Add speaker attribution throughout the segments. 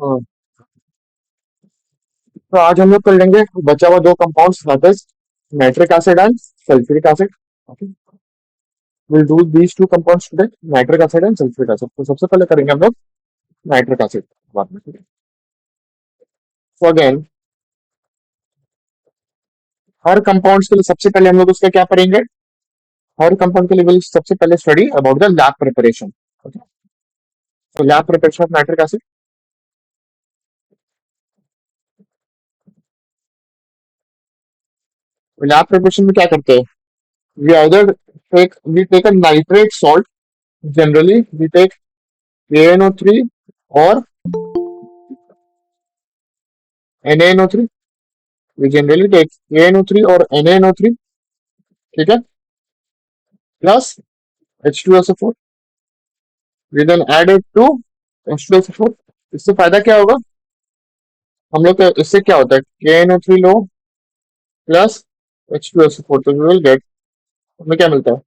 Speaker 1: हाँ, तो आज हम लोग कर लेंगे बचा हुआ दो compounds, that is nitric acid and sulphuric acid. Okay, will do these two compounds today, nitric acid and sulphuric acid. तो सबसे पहले करेंगे हम लोग नाइट्रिक एसिड बाद में। सो अगेन, हर कंपाउंड्स के लिए सबसे पहले हम लोग उसका क्या करेंगे, हर कंपाउंड के लिए विल सबसे पहले study about the lab preparation. Okay, तो lab preparation of nitric acid, lab preparation में क्या करते हैं, we either we take a nitrate salt, generally we take KNO3 or NaNO3, we generally take KNO3 or NaNO3, ठीक है, plus H2SO4, we then add it to H2SO4। इससे फायदा क्या होगा, हम लोग इससे क्या होता है, KNO3 लो प्लस H2SO4, तो we will get, हमें क्या मिलता है,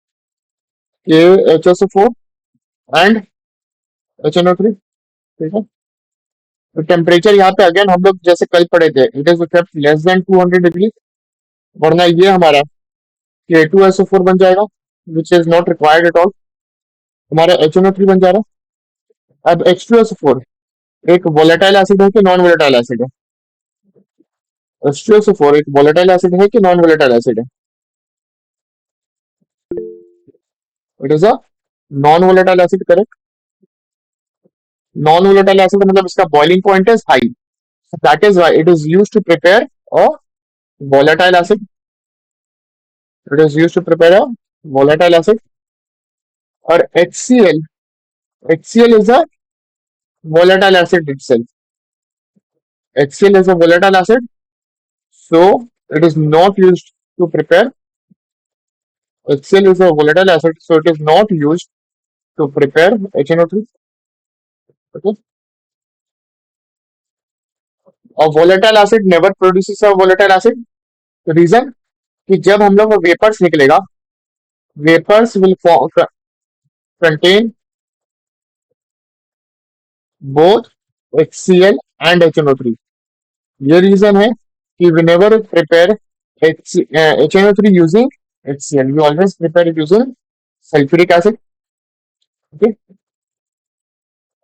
Speaker 1: KHSO4 एंड HNO3, ठीक है। तो टेम्परेचर यहाँ पे अगेन हम लोग जैसे कल पढ़े थे, it is kept less than 200 degree, वरना ये हमारा K2SO4 बन जाएगा, which is not required at all, हमारा HNO3 बन जा रहा है। अब H2SO4 एक वोलेटाइल एसिड है कि नॉन वोलेटाइल एसिड है, H2SO4 एक वोलेटाइल एसिड है कि नॉन वोलेटाइल एसिड है, it is a non volatile acid, correct. Non volatile acid मतलब इसका boiling point is high, that is why it is used to prepare a volatile acid, it is used to prepare a volatile acid। और HCl is a volatile acid itself, HCl is a volatile acid, so it is not used to prepare, HCl is a volatile acid, so it is not used to prepare HNO3। Okay, a volatile acid never produces a volatile acid, reason कि जब हम लोग vapours निकलेगा, vapours will contain both HCl and HNO3। ये reason है कि whenever prepare HNO3 using HCl, we always prepare it using sulfuric acid। okay?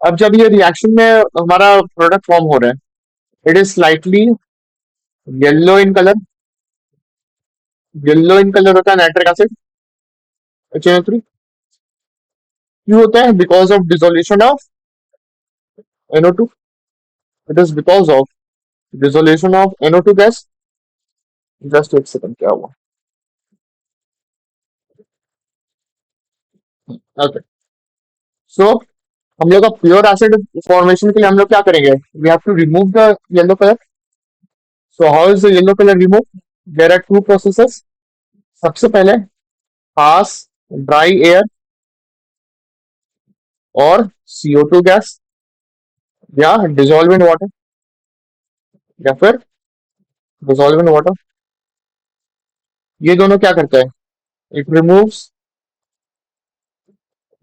Speaker 1: अब जब ये रिएक्शन में हमारा प्रोडक्ट फॉर्म हो रहा है, it is slightly yellow in colour, yellow in colour होता है नाइट्रिक एसिड HNO3, क्यों होता है, because of dissolution of NO2, it is because of dissolution of NO2 gas. Just एक सेकंड, क्या हुआ, ओके। सो हम लोग का प्योर एसिड फॉर्मेशन के लिए हम लोग क्या करेंगे, we have to remove the yellow colour. So how is the yellow colour remove, there are two processes. सबसे पहले पास ड्राई एयर और CO2 गैस, या डिजोल्व इन वाटर, या फिर डिजोल्व इन वाटर, ये दोनों क्या करते हैं, it removes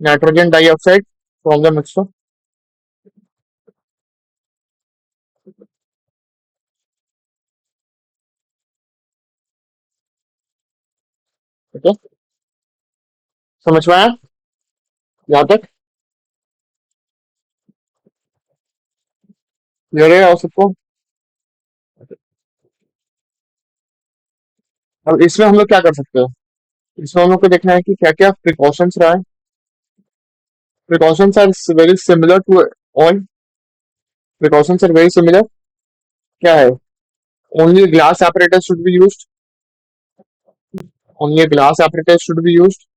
Speaker 1: nitrogen dioxide from the mixture. ठीक है, समझ में आया यहाँ तक, क्लियर है और सबको। अब इसमें हम लोग क्या कर सकते हैं, इसमें हम लोग को देखना है कि क्या क्या प्रिकॉशंस रहा है। Precautions are very similar to all, precautions are very similar, क्या है, only glass apparatus should be used, only a glass apparatus should be used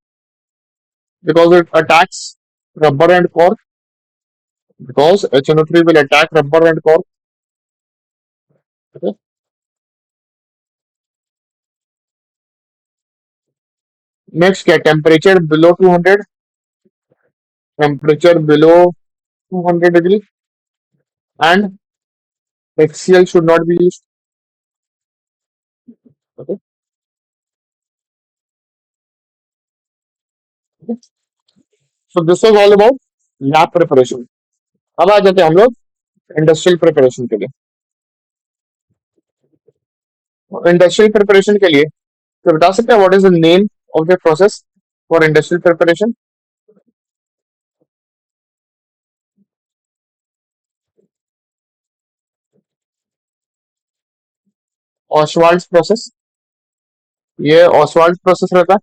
Speaker 1: because it attacks rubber and cork, because HNO3 will attack rubber and cork। Okay? Next क्या, temperature below 200, temperature below 200 degree, and HCl should not be used। Okay? So this was all about lab preparation। अब आ जाते हैं हम लोग industrial preparation के लिए। Industrial preparation के लिए तो बता सकते हैं what is the name of the process for industrial preparation? Oswald process. ये ऑसवाल्ड प्रोसेस रहता है।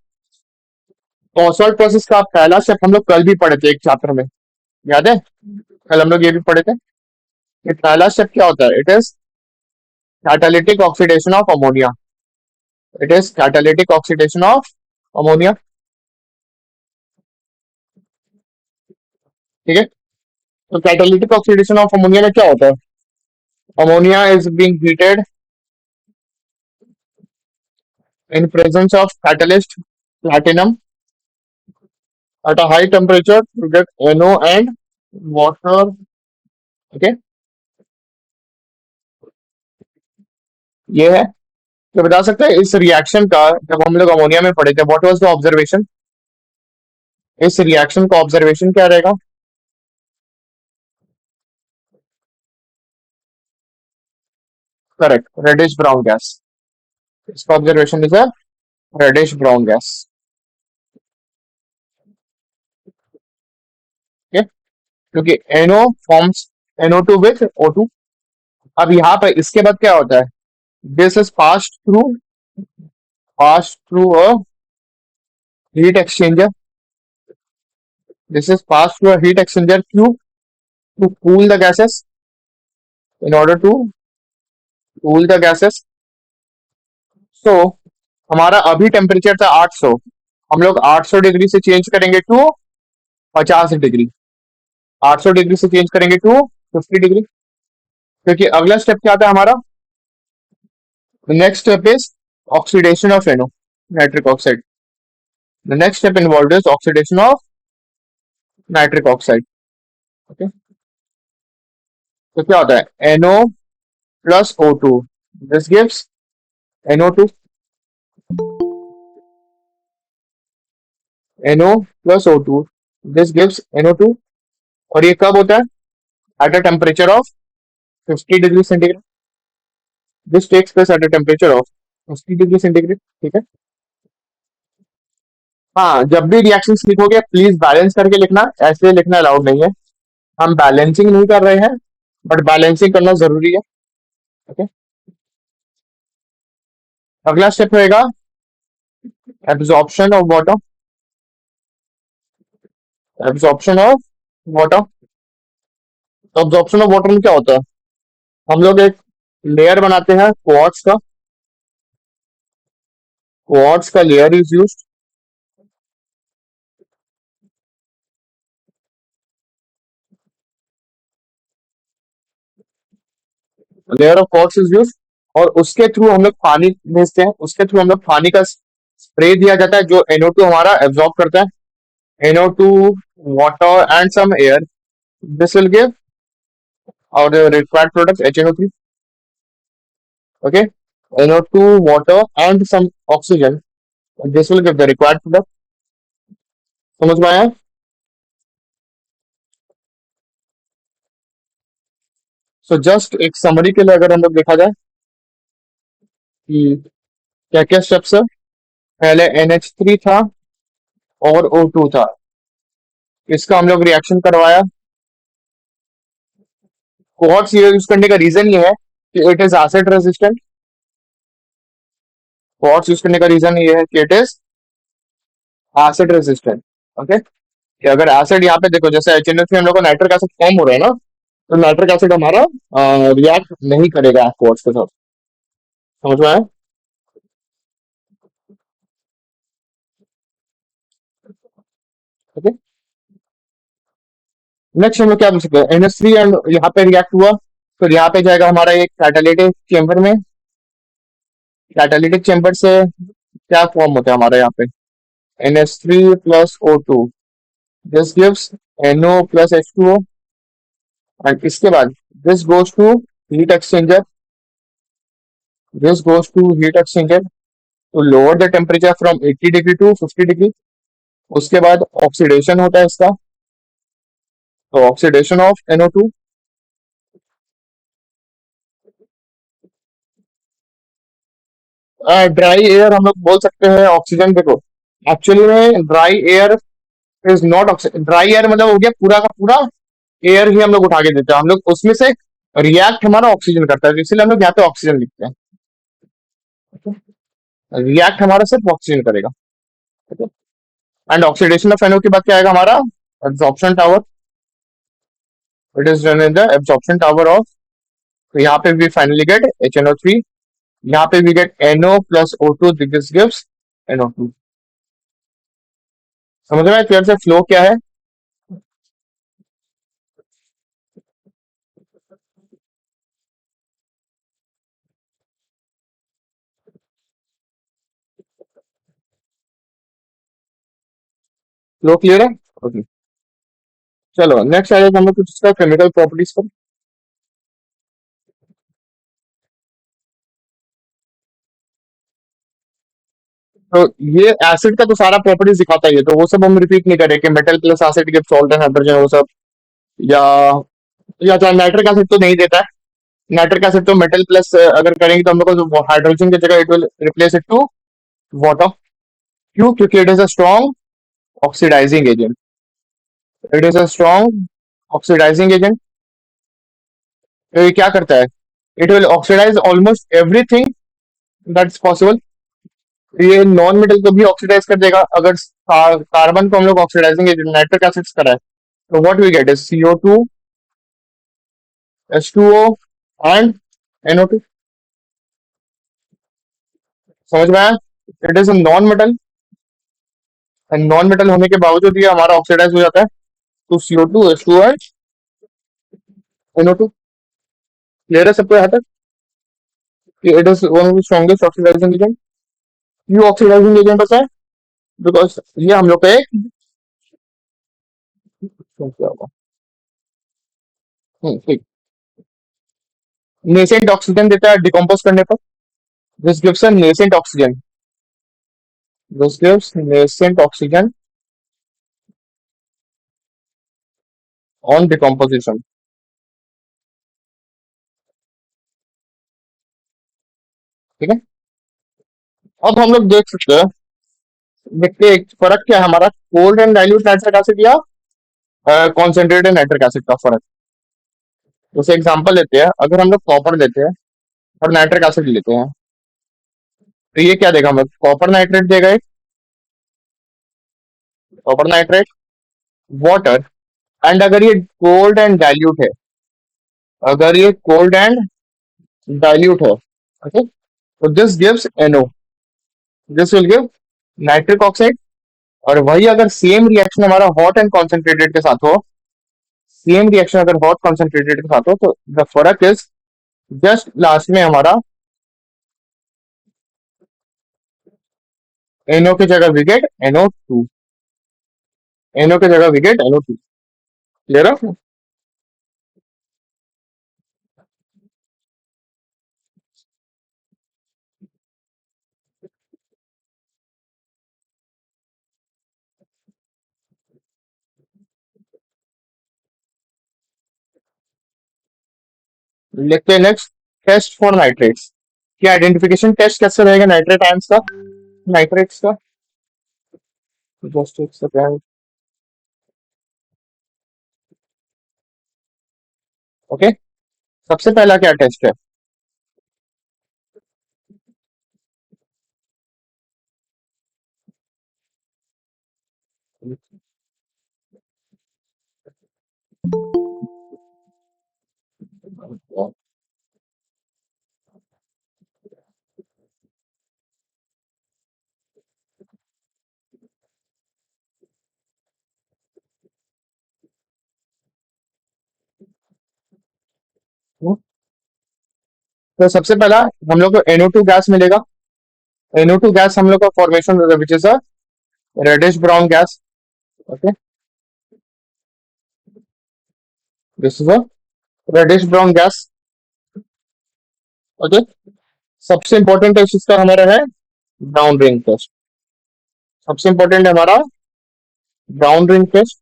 Speaker 1: तो ऑसवाल्ड प्रोसेस का पहला स्टेप हम लोग कल भी पढ़े थे एक चैप्टर में, याद है? कल हम लोग ये भी पढ़े थे कि पहला स्टेप क्या होता है। It is catalytic oxidation of ammonia. It is catalytic oxidation of ammonia. ठीक है। तो कैटालिटिक ऑक्सीडेशन ऑफ अमोनिया में क्या होता है? Ammonia is being heated in presence of catalyst platinum at a high temperature to get NO and water. Okay, ये है। तो बता सकते हैं इस रिएक्शन का, जब हम लोग अमोनिया में पढ़े थे, व्हाट वाज द ऑब्जर्वेशन? इस रिएक्शन का ऑब्जर्वेशन क्या रहेगा? Correct, reddish brown gas. इसका observation is a reddish brown gas. Okay, क्योंकि NO forms NO2 with O2। अब यहाँ पे इसके बाद क्या होता है? This is pass through a heat exchanger. This is passed through a heat exchanger tube to cool the gases. In order to cool the gases, so हमारा अभी टेम्परेचर था 800, हम लोग 800 डिग्री से चेंज करेंगे टू 50 डिग्री। 800 डिग्री से change करेंगे to 50 degree, क्योंकि अगला स्टेप क्या आता है हमारा? Next step is oxidation of NO, nitric oxide. The next step involve is oxidation of nitric oxide. Okay, तो क्या होता है? NO plus O2, this gives NO2। NO plus O2, this gives NO2। और ये कब होता है? At a temperature of 50 degree centigrade. This takes place at a temperature of 50 degree centigrade. ठीक है। हाँ, जब भी रिएक्शन लिखोगे प्लीज बैलेंस करके लिखना, ऐसे लिखना अलाउड नहीं है। हम बैलेंसिंग नहीं कर रहे हैं, बट बैलेंसिंग करना जरूरी है। ओके, अगला स्टेप रहेगा absorption of water. Absorption of water. तो एब्जॉर्प्शन ऑफ वाटर में क्या होता है? हम लोग एक लेयर बनाते हैं क्वार्ट्स का। क्वार्ट्स का layer is use. Layer of quartz is use, और उसके थ्रू हम लोग पानी भेजते हैं। उसके थ्रू हम लोग पानी का स्प्रे दिया जाता है, जो NO2 हमारा एब्जॉर्ब करता है। NO2, water and some air, this will give our required product HNO3। Okay, NO2, water and some oxygen, this will give the required product. समझ में आया? सो जस्ट एक समरी के लिए अगर हम लोग देखा जाए कि क्या क्या स्टेप्स है। पहले NH3 था और O2 था, इसका हम लोग रिएक्शन करवाया। क्वार्ट्स यूज करने का रीजन ये है कि it is acid resistant. Quartz use करने का रीजन ये है कि it is acid resistant. Okay, कि अगर एसिड यहाँ पे देखो, जैसे HNO3 हम लोग को नाइट्रिक एसिड फॉर्म हो रहा है ना, तो नाइट्रिक एसिड हमारा रिएक्ट नहीं करेगा क्वार्ट्स के साथ। समझ में आया? ओके, नेक्स्ट हम लोग क्या पूछ सकते हैं? NH3 एंड यहाँ पे रिएक्ट हुआ, तो यहाँ पे जाएगा हमारा एक कैटालिटिक चेंबर में। कैटालिटिक चेंबर से क्या फॉर्म होता है हमारा यहाँ पे? NH3 plus O2, this gives NO plus H2O। And इसके बाद this goes to heat exchanger. This goes to heat exchanger to lower the temperature from 80 degree to 50 degree. उसके बाद ऑक्सीडेशन होता है इसका, तो oxidation of NO2। Dry air हम लोग बोल सकते हैं ऑक्सीजन। देखो, एक्चुअली में dry air is not oxygen. Dry air मतलब हो गया पूरा का पूरा एयर ही हम लोग उठा के देते हैं, हम लोग उसमें से रिएक्ट हमारा ऑक्सीजन करता है, तो इसीलिए हम लोग यहाँ पे ऑक्सीजन लिखते हैं। रिएक्ट हमारा सिर्फ ऑक्सीजन करेगा। एंड ऑक्सीडेशन ऑफ NO के बाद क्या आएगा हमारा? Absorption tower. It is done in the absorption tower of, तो यहाँ पे भी फाइनली गेट HNO3। यहाँ पे भी get NO plus O2, this gives NO2। समझ में आया क्लियर से फ्लो क्या है? फ्लो क्लियर है? ओके, चलो नेक्स्ट आएगा हम लोग कुछ इसका केमिकल प्रॉपर्टीज पर। तो ये एसिड का तो सारा प्रॉपर्टीज दिखाता ही है, तो वो सब हम रिपीट नहीं करें कि metal plus acid give salt and hydrogen, वो सब। या चाहे नाइट्रिक एसिड तो नहीं देता है। नाइट्रिक एसिड तो मेटल प्लस अगर करेंगे तो हम लोग को हाइड्रोजन की जगह it will replace it to water. क्यों? क्योंकि it is a strong oxidizing agent. It is a strong oxidizing agent. तो ये क्या करता है? It will oxidize almost everything that's possible. ये नॉन मेटल को भी ऑक्सीडाइज कर देगा। अगर कार्बन को हम लोग ऑक्सीडाइजिंग एजेंट नाइट्रिक एसिड कराए, तो what we get is CO2, H2O and NO2। समझ में आया? It is a non metal, and non metal होने के बावजूद ये हमारा ऑक्सीडाइज हो जाता है तो CO2, H2O and NO2। Clear है सबको यहाँ तक कि it is one of the strongest oxidizing agent? क्यों ऑक्सीडाइजिंग एजेंट होता है? बिकॉज ये हम लोग का एक, क्या होगा, ठीक, नेसेंट ऑक्सीजन देता है डिकम्पोज करने पर। This gives a nascent oxygen. This gives nascent oxygen on decomposition. ठीक है, अब हम लोग देख सकते हैं, देखते हैं एक फर्क क्या है हमारा cold and dilute nitric acid या कॉन्सेंट्रेटेड नाइट्रिक एसिड का फर्क। जैसे एग्जांपल लेते हैं, अगर हम लोग कॉपर लेते हैं और नाइट्रिक एसिड लेते हैं, तो ये क्या देगा हमें? कॉपर नाइट्रेट देगा एक, कॉपर नाइट्रेट, वाटर। एंड अगर ये कोल्ड एंड डाइल्यूट है, अगर ये कोल्ड एंड डाइल्यूट है, ओके, तो this gives NO। This will give nitric oxide. और वही अगर सेम रिएक्शन हमारा हॉट एंड कॉन्सेंट्रेटेड के साथ हो, सेम रिएक्शन अगर हॉट कॉन्सेंट्रेटेड के साथ हो, तो द फर्क इज जस्ट लास्ट में हमारा NO की जगह वी गेट NO2। NO की जगह वी गेट NO2। क्लियर है? लिखते हैं नेक्स्ट, टेस्ट फॉर नाइट्रेट्स। क्या आइडेंटिफिकेशन टेस्ट कैसे रहेगा नाइट्रेट आयंस का, नाइट्रेट्स का? जस्ट एक सेकंड। ओके, सबसे पहला क्या टेस्ट है? तो सबसे पहला हम लोग को NO2 गैस मिलेगा। NO2 गैस हम लोग का formation which is a reddish brown gas. Okay, this is a reddish brown gas. Okay, सबसे इंपॉर्टेंट टेस्ट इसका हमारा है ब्राउन रिंग टेस्ट। सबसे इंपॉर्टेंट है हमारा brown ring test.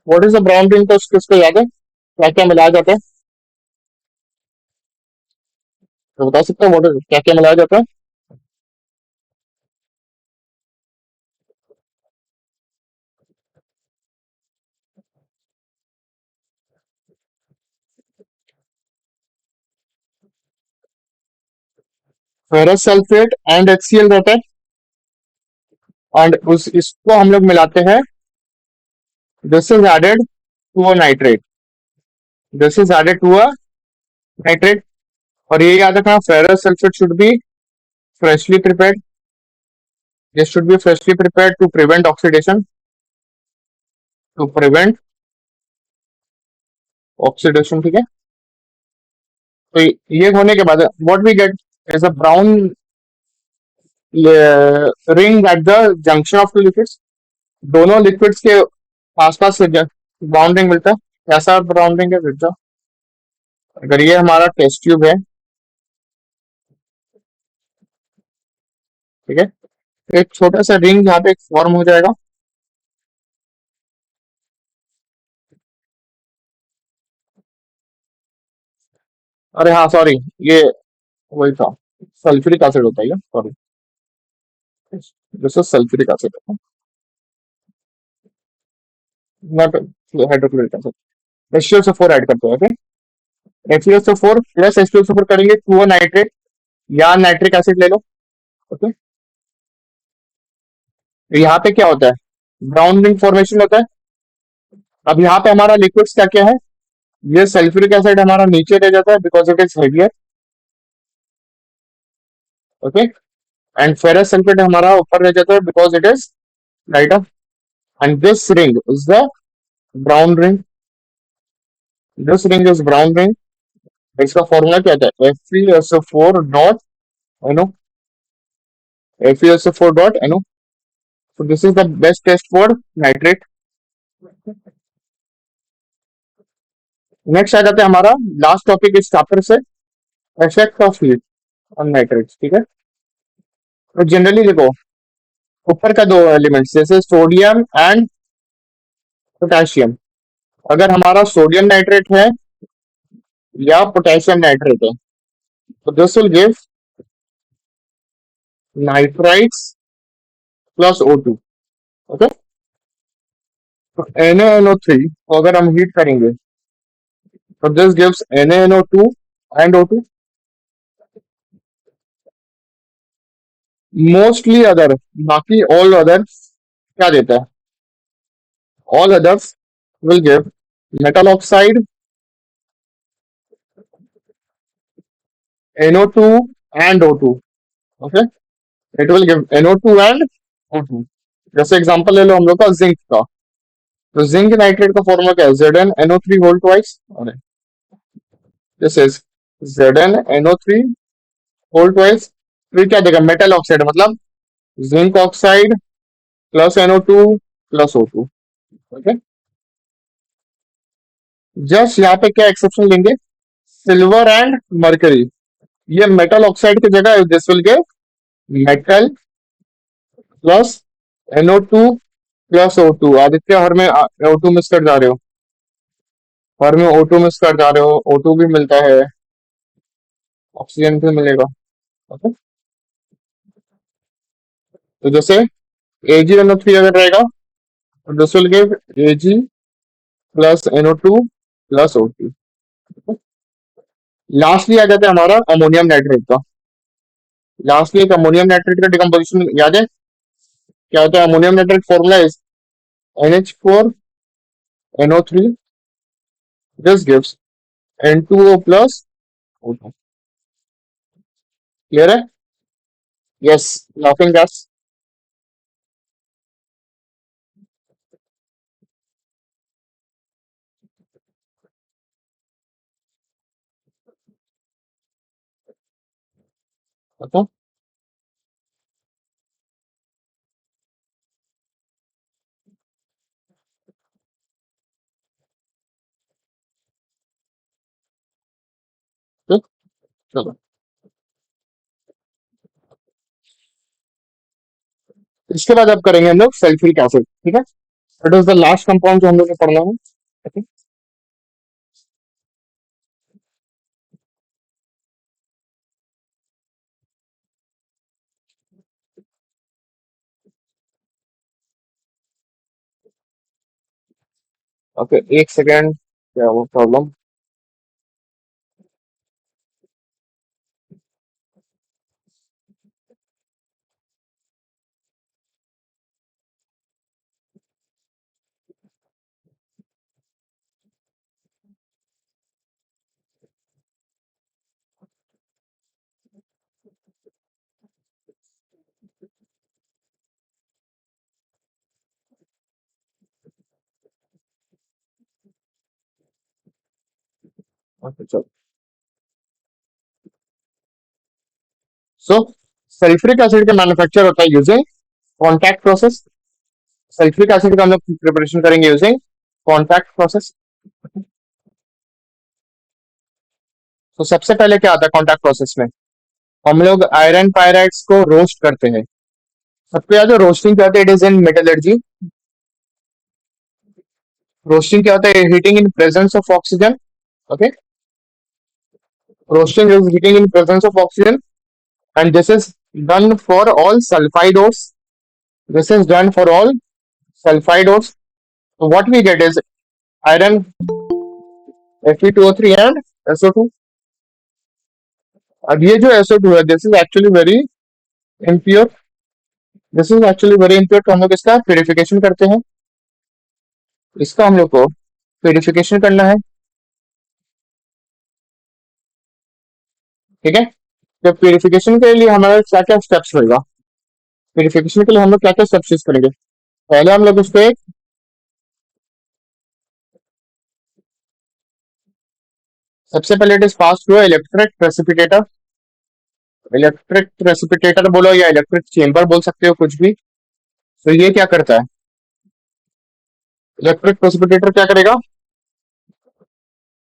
Speaker 1: What is the brown ring test, किसको याद है? क्या क्या मिलाया जाता है? तो बता सकते हैं व्हाट क्या क्या मिलाया जाता है? फेरस सल्फेट एंड HCl रहता है, एंड उस इसको हम लोग मिलाते हैं, this is added to a nitrate, this is added to a nitrate. और ये याद रखना, ferrous sulphate should be freshly prepared, this should be freshly prepared to prevent oxidation, to prevent oxidation, ठीक है। तो ये होने के बाद what we get is a brown ring at the junction of two liquids, दोनों लिक्विड्स के आसपास ब्राउन रिंग मिलता है। कैसा ब्राउन रिंग है विद्या? अगर ये हमारा टेस्ट ट्यूब है, ठीक है, एक छोटा सा रिंग यहाँ पे एक फॉर्म हो जाएगा। अरे हाँ सॉरी, ये वही था, सल्फ्यूरिक एसिड होता है, sorry, this is sulphuric acid, not hydrochloric acid. HCl4 add करते हैं, ओके। HCl4 प्लस HCl4 करेंगे टू नाइट्रेट या नाइट्रिक एसिड ले लो, ओके। तो यहाँ पे क्या होता है, ब्राउन रिंग फॉर्मेशन होता है। अब यहाँ पे हमारा लिक्विड्स क्या क्या है, ये सल्फ्यूरिक एसिड हमारा नीचे रह जाता है because it is heavier, okay, and ferrous sulphate हमारा ऊपर रह जाता है because it is lighter, and this ring is the brown ring, this ring is brown ring. इसका फॉर्मूला क्या था, FeSO4 dot NO, FeSO4 dot NO। So this is the best test for nitrate. Next आ जाता है हमारा last topic इस chapter से, effect of heat on nitrates, ठीक है। तो जनरली देखो, ऊपर का दो एलिमेंट्स जैसे सोडियम एंड पोटेशियम, अगर हमारा सोडियम नाइट्रेट है या पोटेशियम नाइट्रेट है, तो this will give nitrites plus O2, okay. तो NaNO3 को अगर हम हीट करेंगे, तो this gives NaNO2 and O2। Mostly other, बाकी ऑल अदर क्या देता है, all others will give metal oxide, NO2 and O2, okay, it will give NO2 and O2। जैसे एग्जांपल ले लो हम लोग का जिंक का, तो जिंक नाइट्रेट का फॉर्मूला क्या है, ZnNO3 होल ट्वाइस, और दिस इज ZnNO3 होल ट्वाइस। फिर क्या देगा, मेटल ऑक्साइड मतलब zinc oxide plus NO2 plus O2, okay. Just यहाँ पे क्या एक्सेप्शन लेंगे, सिल्वर एंड मर्करी, ये मेटल ऑक्साइड की जगह this will give metal plus NO2 plus O2। Aditya हर में O2 मिस कर जा रहे हो, हर में O2 मिस कर जा रहे हो, O2 भी मिलता है, ऑक्सीजन भी मिलेगा, ओके। तो जैसे AgNO3 अगर रहेगा, तो this will give Ag plus NO2 plus O2। Lastly आ जाता है हमारा अमोनियम नाइट्रेट का, लास्टली एक अमोनियम नाइट्रेट का डिकम्पोजिशन याद है, क्या होता है ammonium nitrate, formula is NH4NO3, this gives N2O plus O2, clear है? Yes, laughing gas, okay. चलो, इसके बाद अब करेंगे हम लोग सल्फ्यूरिक एसिड, ठीक है। It is the last compound जो हम लोग को पढ़ना है, ओके। ओके, एक सेकेंड, क्या वो प्रॉब्लम, चलो, सो सल्फ्यूरिक एसिड का मैन्युफैक्चर होता है using contact process. Sulphuric acid का हम लोग प्रिपरेशन करेंगे यूजिंग कॉन्टैक्ट प्रोसेस। तो सबसे पहले क्या आता है कॉन्टैक्ट प्रोसेस में, हम लोग आयरन पायराइड्स को रोस्ट करते हैं। सबको याद है रोस्टिंग क्या होता है, it is in metallurgy. Roasting क्या होता है, heating in presence of oxygen. Okay, roasting is heating in presence of oxygen and this is done for all sulfide ores. This is done for all sulfide ores. So what we get is iron Fe2O3 and SO2. अब ये जो SO2 है, this is actually very impure. This is actually very impure. तो हम लोग इसका purification करते हैं। इसका हम लोग को प्यूरिफिकेशन करना है, ठीक है। तो प्यूरिफिकेशन के लिए हमारा क्या क्या स्टेप्स होगा, प्यूरिफिकेशन के लिए हम लोग क्या क्या स्टेप्स यूज करेंगे। पहले हम लोग उसको एक, सबसे पहले it is pass through electric precipitator. Electric precipitator बोलो या इलेक्ट्रिक चेम्बर बोल सकते हो, कुछ भी। तो ये क्या करता है, इलेक्ट्रिक प्रेसिपिटेटर क्या करेगा,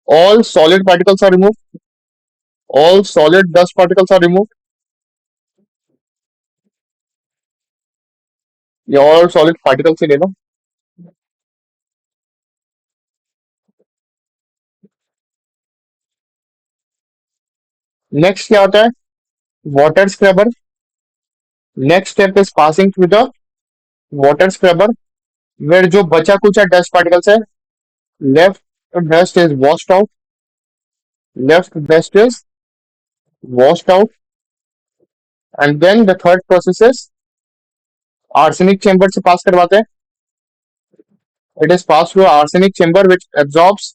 Speaker 1: all solid particles are remove, all solid dust particles are remove, या ऑल सॉलिड पार्टिकल्स से ले लो। नेक्स्ट क्या होता है, water scrubber. Next step is passing through the water scrubber, where जो बचा कुचा डस्ट पार्टिकल्स है, left dust is washed out, left dust is washed out. And then the third process is arsenic chamber से pass करवाते हैं। It is pass through arsenic chamber which absorbs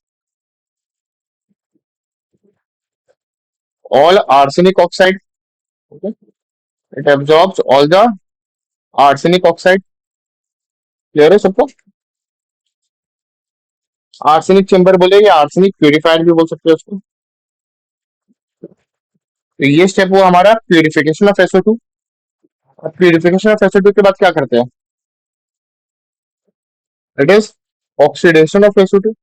Speaker 1: all arsenic oxide. Okay, it absorbs all the arsenic oxide. Clear है सबको। Arsenic chamber बोले या arsenic purifier भी बोल सकते हो उसको। तो ये स्टेप वो हमारा प्यूरिफिकेशन ऑफ SO2। अब प्यूरिफिकेशन ऑफ SO2 के बाद क्या करते हैं, it is oxidation of SO2।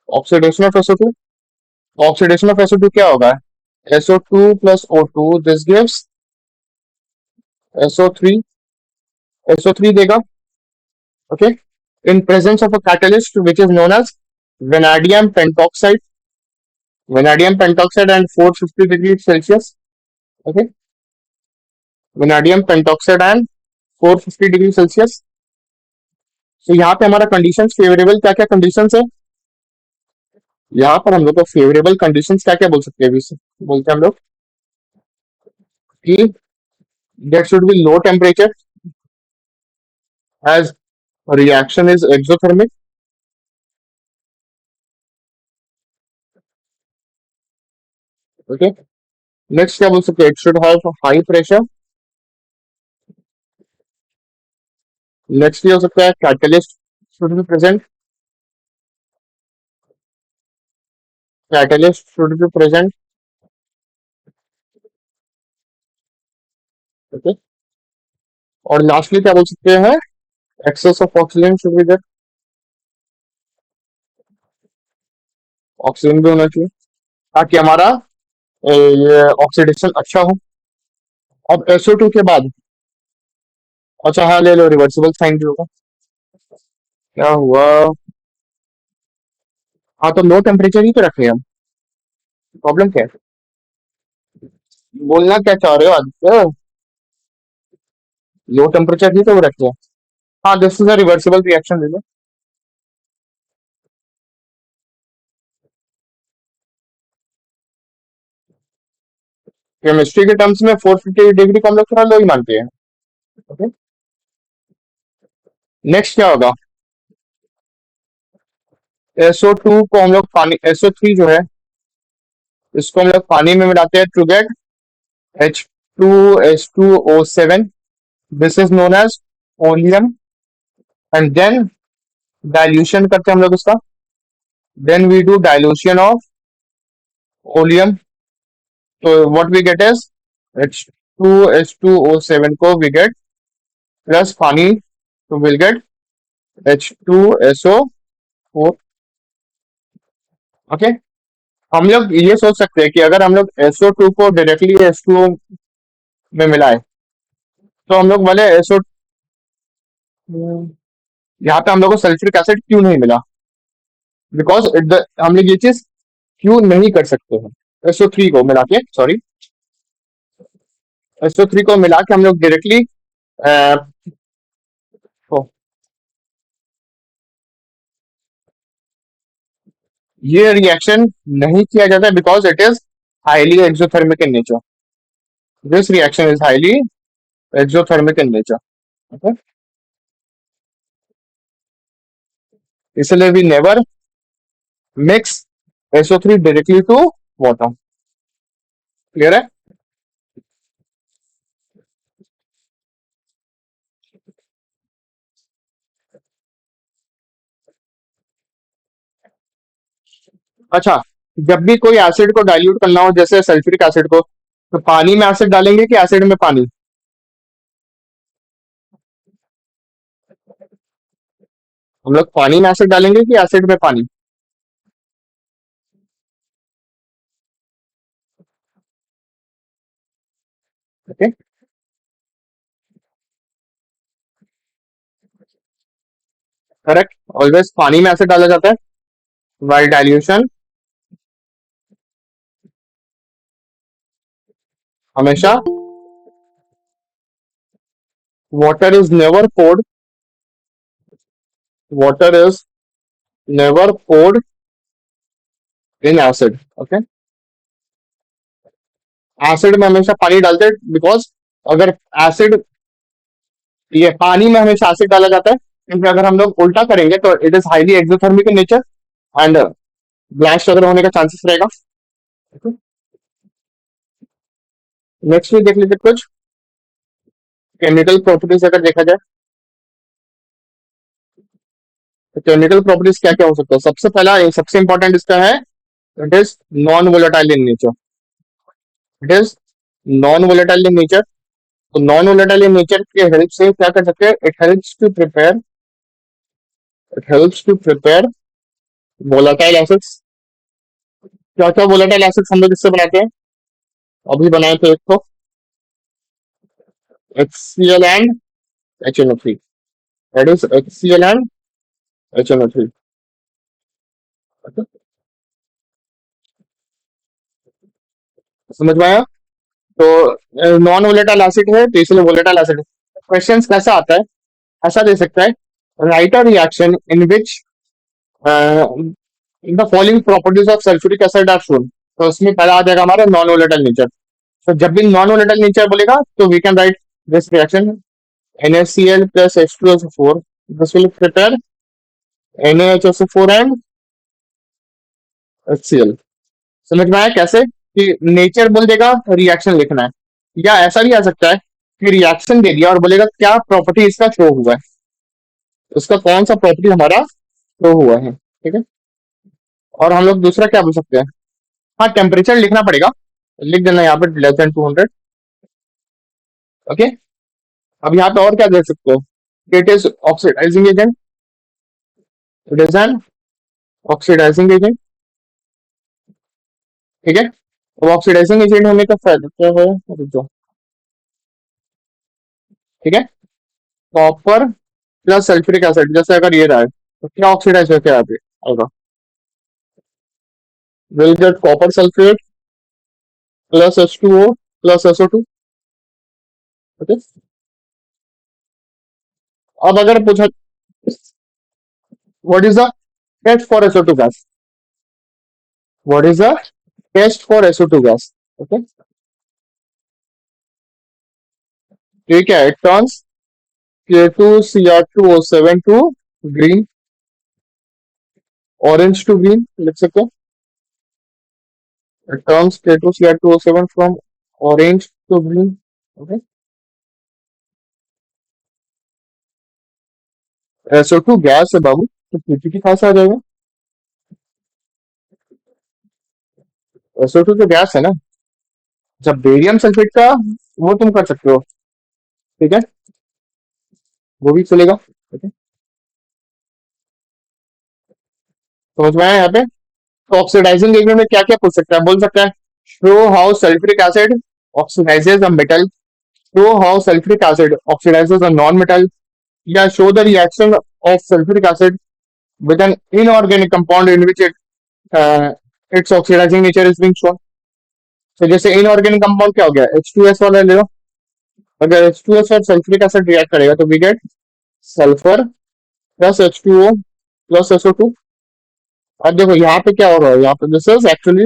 Speaker 1: Oxidation of SO2, oxidation of SO2 क्या होगा, SO2 plus O2, this gives SO3, SO3 देगा। Okay, in presence of a catalyst which is known as vanadium pentoxide, vanadium pentoxide and 450 degrees Celsius. Okay, vanadium pentoxide and 450 degree Celsius. तो यहाँ पे हमारा conditions favourable क्या क्या conditions है, यहाँ पर हम लोग को फेवरेबल कंडीशंस क्या क्या बोल सकते हैं, बोलते हैं हम लोग कि there should be low temperature as reaction is exothermic. Okay, next क्या बोल सकते हैं, it should have high pressure. Next ये हो सकता है catalyst should be present, catalyst should be present. Okay, और लास्टली क्या बोल सकते हैं, excess of oxygen should be there, oxygen भी होना चाहिए ताकि हमारा ये ऑक्सीडेशन अच्छा हो। अब SO2 के बाद, अच्छा हाँ ले लो, रिवर्सिबल साइन भी होगा। क्या हुआ, हाँ तो लो टेम्परेचर ही तो रखे हम, प्रॉब्लम क्या है, बोलना क्या चाह रहे हो आदित्य, लो टेम्परेचर ही तो रखे हैं। हाँ this is a reversible reaction ले लो। केमिस्ट्री के टर्म्स में 450 डिग्री को हम लोग थोड़ा लो ही मानते हैं। ओके, नेक्स्ट क्या होगा, SO2 को हम लोग पानी, SO3 जो है इसको हम लोग पानी में मिलाते हैं to get H2S2O7, this is known as oleum. And then dilution करते हैं हम लोग उसका, then we do dilution of oleum. So what we get is H2SO7 को we get plus पानी, तो we'll get H2SO4. ओके, हम लोग ये सोच सकते हैं कि अगर हम लोग SO2 को डायरेक्टली H2O में मिलाए तो हम लोग बोले SO, यहाँ पे हम लोग को सल्फ्यूरिक एसिड क्यों नहीं मिला, बिकॉज हम लोग ये चीज क्यों नहीं कर सकते हैं, SO3 को मिला के, सॉरी, SO3 को मिला के हम लोग डायरेक्टली ये रिएक्शन नहीं किया जाता because it is highly exothermic in nature. This reaction is highly exothermic in nature. Okay, इसलिए we never mix SO3 directly to water. Clear है? अच्छा, जब भी कोई एसिड को डाइल्यूट करना हो जैसे सल्फ्यूरिक एसिड को, तो पानी में एसिड डालेंगे कि एसिड में पानी? हम लोग पानी में एसिड डालेंगे कि एसिड में पानी? ओके, करेक्ट, ऑलवेज पानी में एसिड डाला जाता है वाइल डाइल्यूशन हमेशा water is never poured, water is never poured in acid. Okay, acid में हमेशा पानी डालते हैं बिकॉज अगर एसिड, ये पानी में हमेशा एसिड डाला जाता है क्योंकि अगर हम लोग उल्टा करेंगे तो it is highly exothermic in nature and blast वगैरह होने का चांसेस रहेगा. नेक्स्ट भी देख लेते कुछ केमिकल प्रॉपर्टीज अगर देखा जाए तो केमिकल प्रॉपर्टीज क्या क्या हो सकता है. सबसे पहला, सबसे इंपॉर्टेंट इसका है, it is non volatile in nature. It is non volatile in nature. तो नॉन वोलेटाइल इन नेचर के हेल्प से क्या कर सकते हैं, it helps to prepare volatile acids. क्या क्या वोलेटाइल एसिड्स हम लोग इससे बनाते हैं, अभी बनाए थे एक तो HCl and HNO3. That is HCl and HNO3. समझ में आया? तो नॉन वोलेटाइल एसिड है तो इसलिए वोलेटाइल एसिड. क्वेश्चन कैसा आता है, ऐसा दे सकता है, write a reaction in which the following properties of sulphuric acid are shown. तो उसमें पहला आ जाएगा हमारा नॉन वोलेटाइल नेचर. तो जब भी नॉन वोलेटाइल नेचर बोलेगा तो we can write this reaction NaCl plus H2SO4. This will prepare NaHSO4 and HCl. समझ में आया कैसे कि नेचर बोल देगा रिएक्शन लिखना है, या ऐसा भी आ सकता है कि रिएक्शन दे दिया और बोलेगा क्या प्रॉपर्टी इसका शो हुआ है, उसका कौन सा प्रॉपर्टी हमारा शो हुआ है. ठीक है, और हम लोग दूसरा क्या बोल सकते हैं, हाँ टेम्परेचर लिखना पड़ेगा, लिख देना यहाँ पे <200. ओके, अब यहाँ पे और क्या देख सकते हो, it is oxidizing agent. It is an oxidizing agent. ठीक है, अब ऑक्सीडाइजिंग एजेंट होने का फायदा क्या है, रुक जाओ. ठीक है, कॉपर प्लस सल्फ्यूरिक एसिड, जैसे अगर ये रहा है तो क्या ऑक्सीडाइज होकर यहाँ पे आएगा, will get copper sulphate plus H2O plus SO2. Okay, अब अगर पूछा what is the test for SO2 gas, what is the test for SO2 gas. Okay, ठीक है, it turns K2Cr2O7 to green, orange to green लिख सकते हैं. It turns K2Cr2O7 from orange to green. Okay. SO2 gas है बाबू, तो PPT कहाँ से आ जाएगा. SO2 तो गैस है ना। जब बेरियम सल्फेट का वो तुम कर सकते हो, ठीक है, वो भी चलेगा, ठीक है। समझ में आया यहाँ पे। तो ऑक्सीडाइजिंग एजेंट में क्या क्या पूछ सकता है, बोल सकता है show how sulphuric acid oxidises a metal, show how sulphuric acid oxidises a non metal, या show the reaction of sulphuric acid with an inorganic compound in which its oxidizing nature is being shown. तो जैसे inorganic compound क्या हो गया, H2S वाला ले लो। अगर H2S और सल्फ्यूरिक एसिड रिएक्ट करेगा तो we get sulphur plus H2O plus SO2। अब देखो यहाँ पे क्या हो रहा है, यहाँ पे this is actually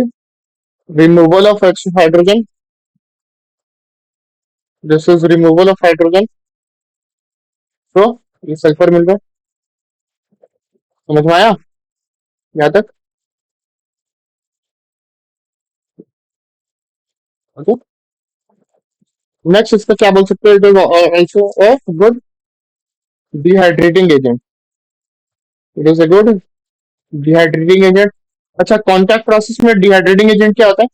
Speaker 1: removal of hydrogen, this is removal of hydrogen. तो ये सल्फर मिल रहा है। समझ में आया यहाँ तक? ओके, नेक्स्ट इसका क्या बोल सकते हैं, it is also a good dehydrating agent, it is a good dehydrating agent. अच्छा, कॉन्टैक्ट प्रोसेस में डिहाइड्रेटिंग एजेंट क्या होता है?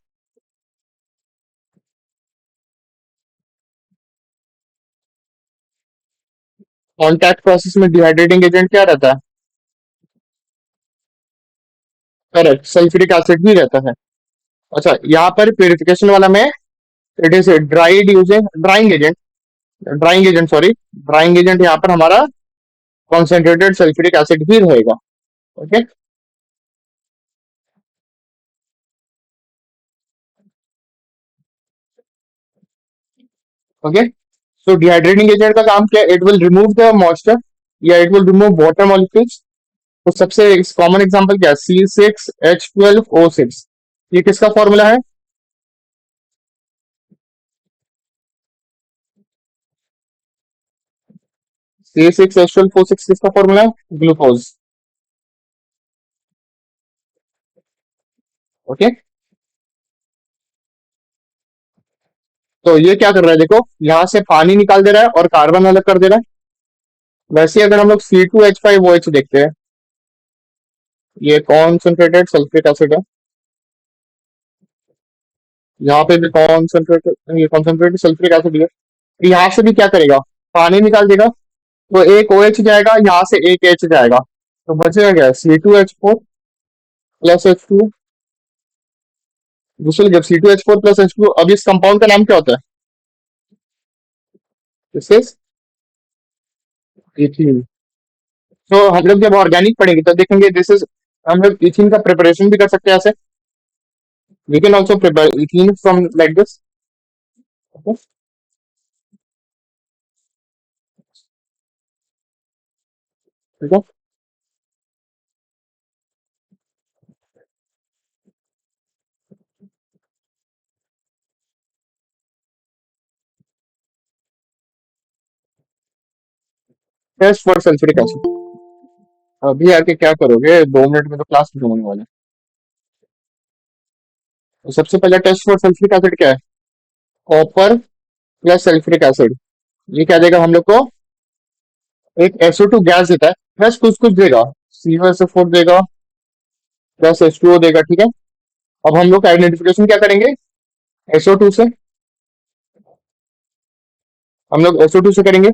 Speaker 1: कॉन्टैक्ट प्रोसेस में डिहाइड्रेटिंग एजेंट क्या रहता है? करेक्ट, सल्फ्यूरिक एसिड भी रहता है। अच्छा, यहाँ पर प्यूरिफिकेशन वाला में it is dried using drying agent, drying agent sorry, drying agent यहाँ पर हमारा कॉन्सेंट्रेटेड सल्फ्यूरिक एसिड ही रहेगा। Okay, okay. So dehydrating agent का काम क्या है, it will remove the moisture या it will remove water molecules. तो सबसे कॉमन एग्जांपल क्या है, C6H12O6। ये किसका फॉर्मूला है? C6H12O6 किसका फॉर्मूला है? ग्लूकोज। ओके, तो ये क्या कर रहा है, देखो यहाँ से पानी निकाल दे रहा है और कार्बन अलग कर दे रहा है। वैसे ही अगर हम लोग C2H5OH देखते हैं, ये कॉन्सेंट्रेटेड सल्फ्यूरिक एसिड है, यहाँ पे भी कॉन्सेंट्रेटेड, ये कॉन्सेंट्रेटेड सल्फ्यूरिक एसिड है। यहाँ से भी क्या करेगा, पानी निकाल देगा, तो एक OH जाएगा, यहाँ से एक H जाएगा, तो बचेगा क्या, C2H4 प्लस H2। दूसरे जब C2H4 प्लस H2, अब इस कंपाउंड का नाम क्या होता है, दिस इज इथीन। तो हम लोग जब ऑर्गेनिक पढ़ेंगे तो देखेंगे दिस इज, हम लोग इथीन का प्रिपरेशन भी कर सकते हैं ऐसे। We can also prepare ethene from like this. ठीक है, टेस्ट फॉर सल्फ्यूरिक एसिड। अभी आके क्या करोगे, 2 मिनट में तो क्लास खत्म होने वाला है। तो सबसे पहला टेस्ट फॉर सल्फ्यूरिक एसिड क्या है, कॉपर प्लस सल्फ्यूरिक एसिड। ये क्या देगा हम लोग को, एक SO2 गैस देता है, प्लस कुछ कुछ देगा, COSO4 देगा, प्लस H2O देगा, ठीक है। अब हम लोग आइडेंटिफिकेशन क्या करेंगे, SO2 से, हम लोग SO2 से करेंगे।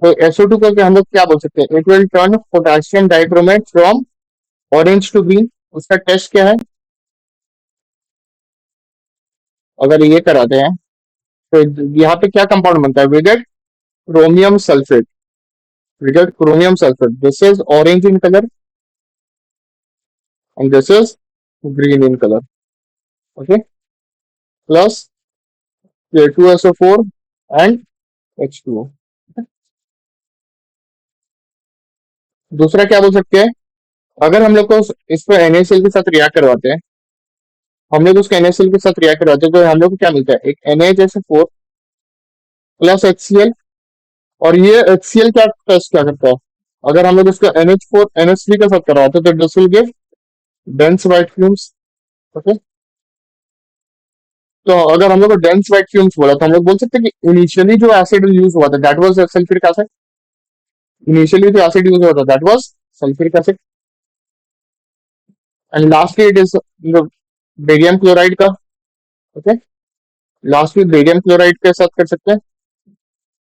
Speaker 1: तो SO2 को हम लोग क्या बोल सकते हैं, it will turn potassium dichromate from orange to green. उसका टेस्ट क्या है, अगर ये कराते हैं तो यहाँ पे क्या कंपाउंड बनता है, विगेट क्रोमियम सल्फेट, विगेट chromium sulphate, this is orange in colour and this is green in colour. Okay, plus K2SO4 and H2O। दूसरा क्या बोल सकते हैं, अगर हम लोग को इस पर NaCl के साथ रिएक्ट करवाते हैं, हम लोग उसको NaCl के साथ रिएक्ट करवाते हैं, तो हम लोग को क्या मिलता है, एक NaHSO4 प्लस HCl। और ये HCl क्या टेस्ट क्या करता है, अगर हम लोग इसको NH4NH3 के साथ करवाते हैं तो this will give dense white fumes. Okay, तो अगर हम लोग को डेंस व्हाइट फ्यूम्स बोला तो हम लोग बोल सकते हैं कि इनिशियली जो एसिड यूज हुआ था that was sulphuric acid, initially जो एसिड यूज हुआ था that was sulphuric acid, and lastly it is barium chloride का। ओके, लास्ट में बेरियम क्लोराइड के साथ कर सकते हैं।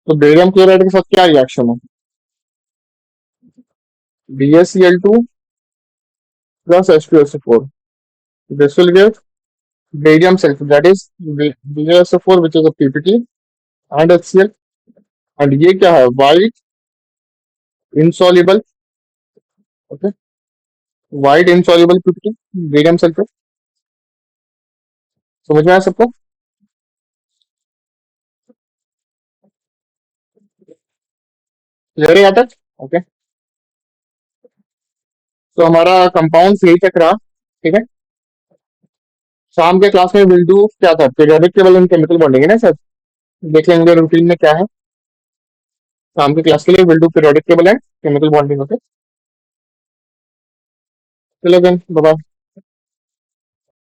Speaker 1: तो बेरियम क्लोराइड के साथ क्या रिएक्शन है? BaCl2 plus H2SO4. This will give barium sulfate, that is BaSO4, which is a PPT, and HCl. And ये क्या है? White insoluble, okay, white insoluble PPT, barium sulfate. समझ में आया सबको? क्लियर है यहाँ तक? ओके, तो हमारा कंपाउंड यही तक रहा। ठीक है, शाम के क्लास में विल डू क्या था? Periodic table and chemical bonding है ना सर? देख लेंगे रूटीन में क्या है। शाम की क्लास के लिए will do periodic table and chemical bonding. Okay, चलो देन, बाय बाय।